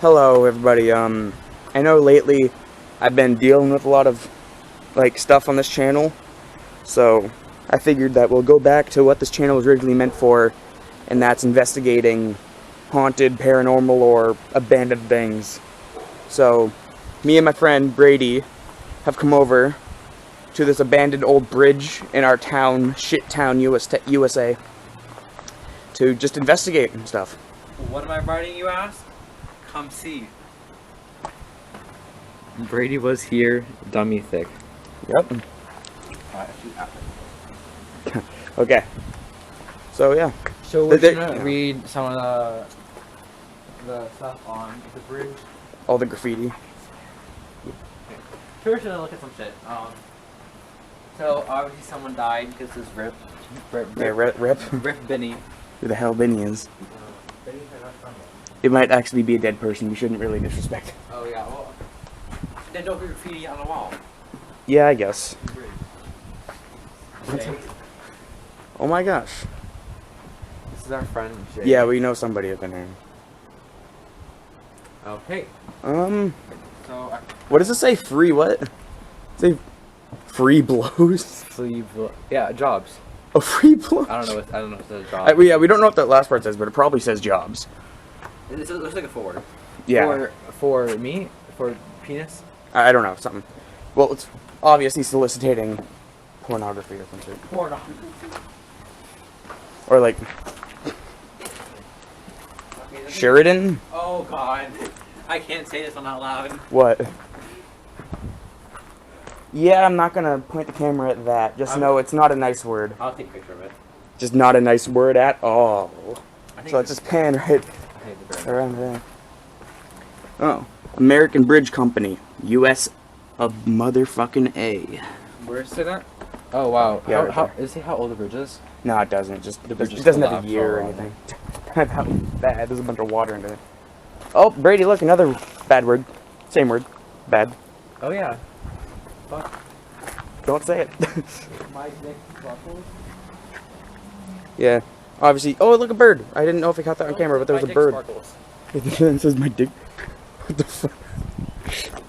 Hello, everybody. I know lately I've been dealing with a lot of stuff on this channel, so I figured that we'll go back to what this channel was originally meant for, and that's investigating haunted, paranormal, or abandoned things. So, me and my friend Brady have come over to this abandoned old bridge in our town, USA, to just investigate and stuff. What am I writing, you ask? Come see. Brady was here, dummy thick. Yep. Okay. So yeah. So we're gonna read some of the stuff on the bridge. All the graffiti. First, we're gonna look at some shit. So obviously someone died because this rip. Rip Benny. Who the hell Benny is? It might actually be a dead person. We shouldn't really disrespect. Oh yeah. Well, then don't be graffiti on the wall. Yeah, I guess. Okay. Oh my gosh. This is our friend Jay. Yeah, we know somebody up in there. Okay. So. What does it say? Free what? Say free blows. Yeah, jobs. Oh, free blows. I don't know if it says jobs. Yeah, we don't know what that last part says, but it probably says jobs. It looks like a forward. Yeah. For me? For penis? I don't know, something. Well, it's obviously soliciting pornography or something. Pornography. Or Sheridan? Oh god. I can't say this one out loud. What? Yeah, I'm not gonna point the camera at that. Just know it's not a nice word. I'll take a picture of it. Just not a nice word at all. So let's just pan right around there. Oh. American Bridge Company. US of motherfucking A. Where's it at? Oh wow. Yeah, how does it say how old the bridge is? No, it doesn't. It bridge is doesn't have a collapsed year or all anything. That was bad. There's a bunch of water in there. Oh, Brady, look, another bad word. Same word. Bad. Oh yeah. Fuck. Don't say it. My dick buckles. Yeah. Obviously. Oh, look, a bird. I didn't know if I caught that on camera, but there was a bird. It says my dick. What the fuck? Yeah,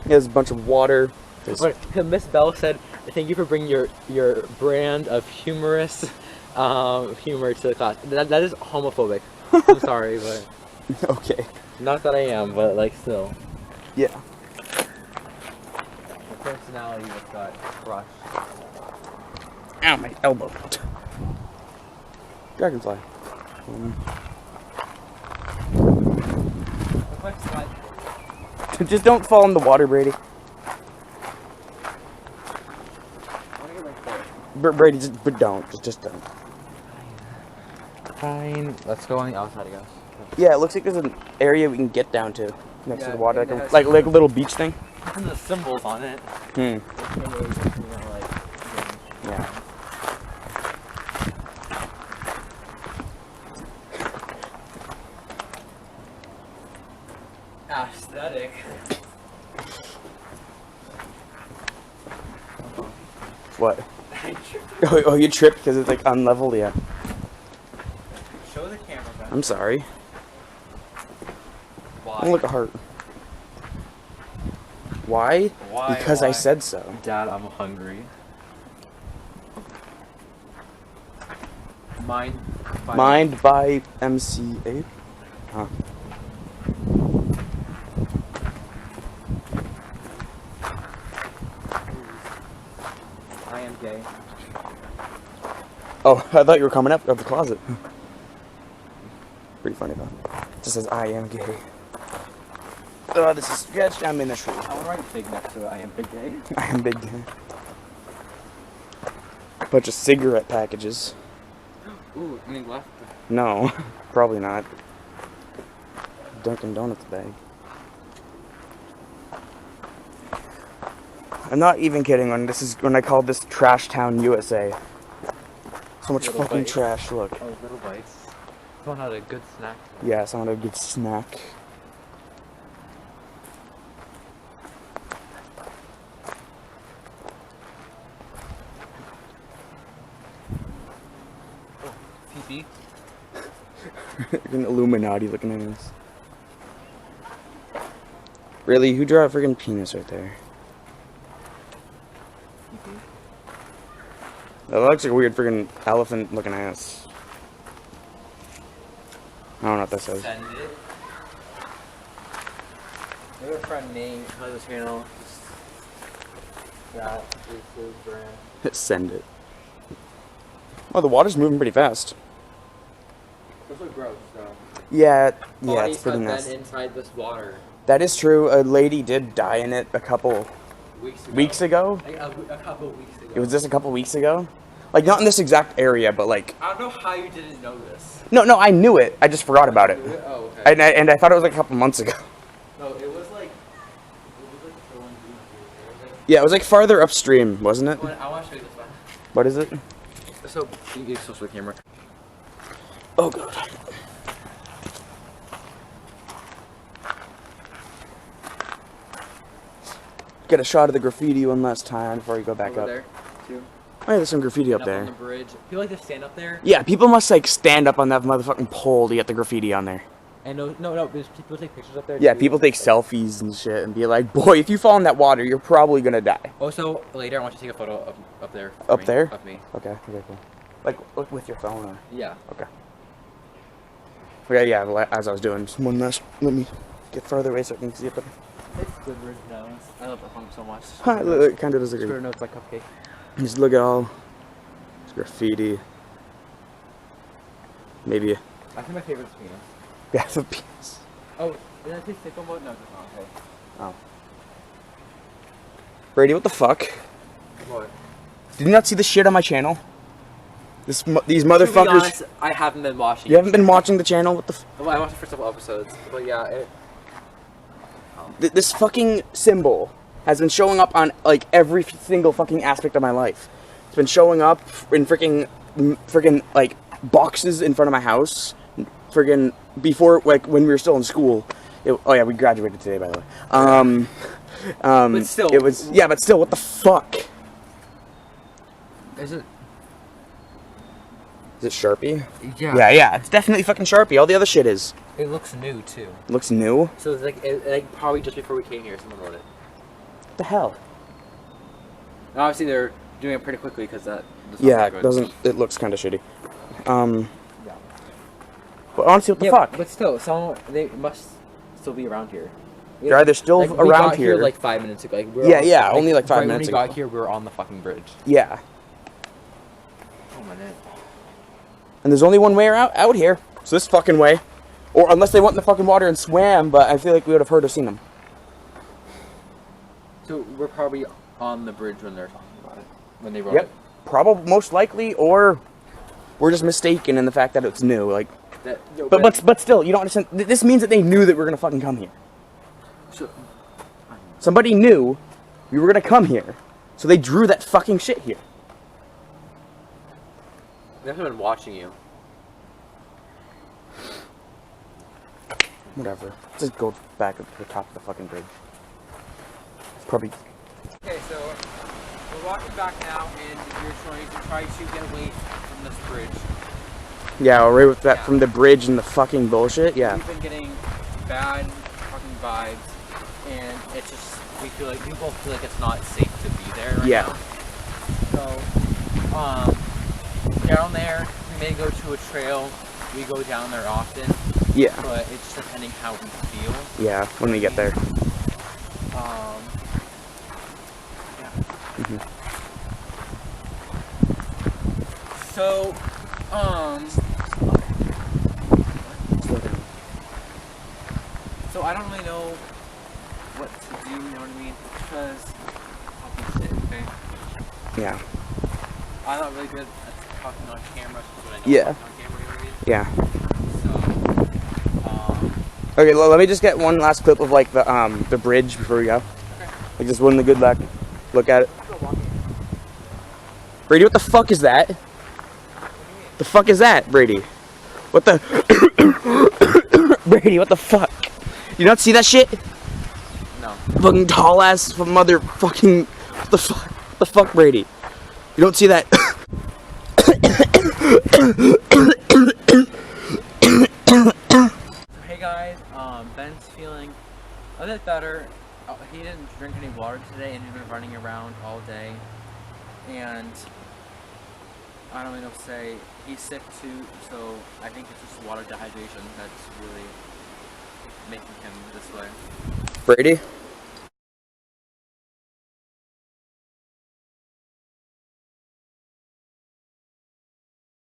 there's a bunch of water. Miss Bell said, "Thank you for bringing your brand of humorous humor to the class." That is homophobic. I'm sorry, but okay. Not that I am, but still. Yeah. My personality just got crushed. Ow, my elbow. Dragonfly. Just don't fall in the water, Brady. Brady, but don't. Just don't. Fine. Let's go on the outside, I guess. Yeah, it looks like there's an area we can get down to next to the water, like a little beach thing. And the symbols on it. Yeah. Aesthetic. What? Oh, you tripped because it's unlevel, yeah. Show the camera back. I'm sorry. Why? Don't look a heart. Why? Because I said so. Dad, I'm hungry. Mind by MC8? Huh. I am gay. Oh, I thought you were coming up of the closet. Pretty funny though. It just says I am gay. Oh, this is sketch. I'm in the tree. I want to write big next to it. I am big gay. I am big gay. Bunch of cigarette packages. Ooh, any left? No, probably not. Dunkin' Donuts bag. I'm not even kidding when I called this Trash Town USA. So much Little fucking bites. trash, look. Oh, little bites. Someone had a good snack. Yeah, someone had a good snack. PP. An Illuminati looking at us. Really? Who drew a freaking penis right there? That looks like a weird freaking elephant looking ass. I don't know what that says. Send it. We have a friend named on the channel. That is his brand. Send it. Oh, the water's moving pretty fast. Those look gross, though. Yeah, it's Bodies pretty have nice. been inside this water That is true. A lady did die in it a couple weeks ago. weeks ago. Like a couple weeks ago. It was just a couple weeks ago. Like, not in this exact area, but like... I don't know how you didn't know this. No, I knew it. I just forgot about it. Oh, okay. And I thought it was like a couple months ago. No, it was like Yeah, it was like farther upstream, wasn't it? I want to show you this one. What is it? So, you get close to the camera. Oh, God. Get a shot of the graffiti one last time before you go back Over up. there, too. Oh, yeah, there's some graffiti up On there. the bridge. People like to stand up there. Yeah, people must like stand up on that motherfucking pole to get the graffiti on there. And no, there's people take pictures up there. Yeah, too. people take selfies and shit and be like, boy, if you fall in that water, you're probably gonna die. Also, later I want you to take a photo of up there. Up me, there? Of me. Okay, cool. Like, look with your phone or... Yeah. Okay. Okay, yeah, well, as I was doing, just one last, let me get farther away so I can see it better. It's good ridge notes. I love the home so much. It kind of does agree. Square notes like cupcake. Just look at all this graffiti. Maybe, I think my favorite is penis. yeah, the penis. Oh, did I say sickle mode? No, it's not. Okay. Oh. Brady, what the fuck? What? Did you not see the shit on my channel? These To be motherfuckers... honest, I haven't been watching. You haven't been watching the channel? What the f... Well, I watched the first couple episodes, but yeah, This fucking symbol has been showing up on, like, every single fucking aspect of my life. It's been showing up in freaking, like, boxes in front of my house. Freaking, before, like, when we were still in school. Oh, yeah, we graduated today, by the way. But still. It was... Yeah, but still, what the fuck? is it? Is it Sharpie? Yeah. Yeah, it's definitely fucking Sharpie. All the other shit is. It looks new too. Looks new? So it's like probably just before we came here, someone wrote it. What the hell? And obviously they're doing it pretty quickly because that. Yeah, it doesn't... It looks kind of shitty. Yeah. But honestly, what the Yeah, fuck? but still, they must still be around here. Yeah, they're still we around got here. like 5 minutes ago. Like, Yeah, only like 5 minutes When we ago. got here, we were on the fucking bridge. Yeah. Oh my god. And there's only one way out here. It's this fucking way. Or unless they went in the fucking water and swam, but I feel like we would have heard or seen them. So we're probably on the bridge when they're talking about it. When they wrote Yep. it. Probably, most likely, or we're just mistaken in the fact that it's new. Like, No, but still, you don't understand. This means that they knew that we were gonna fucking come here. So, Somebody knew we were gonna come here, so they drew that fucking shit here. they haven't been watching you. Whatever. Let's just go back up to the top of the fucking bridge. It's probably... Okay, so we're walking back now, and you're trying to get away from this bridge. Yeah, we're right with that Yeah. from the bridge and the fucking bullshit. Yeah. We've been getting bad fucking vibes, and it's just we both feel like it's not safe to be there right Yeah. now. So, down there we may go to a trail. We go down there often, Yeah. but it's just depending how we feel. Yeah, when we get there. Yeah. Mhm. So, So I don't really know what to do, you know what I mean? Because talking shit, okay? Yeah. I'm not really good at talking on camera, so I know Yeah. talking on camera, you know what I mean? Yeah. So, Okay, let me just get one last clip of like the bridge before we go. okay. Like just one the good luck. Look at it. Brady, what the fuck is that? The fuck is that, Brady? What the Brady, what the fuck? You not see that shit? No. Fucking tall ass motherfucking what the fuck? What the fuck, Brady? You don't see that? Hey guys, Ben's feeling A bit better. He didn't drink any water today, and he's been running around all day. And I don't know what to say. He's sick too, so I think it's just water dehydration that's really making him this way. Brady?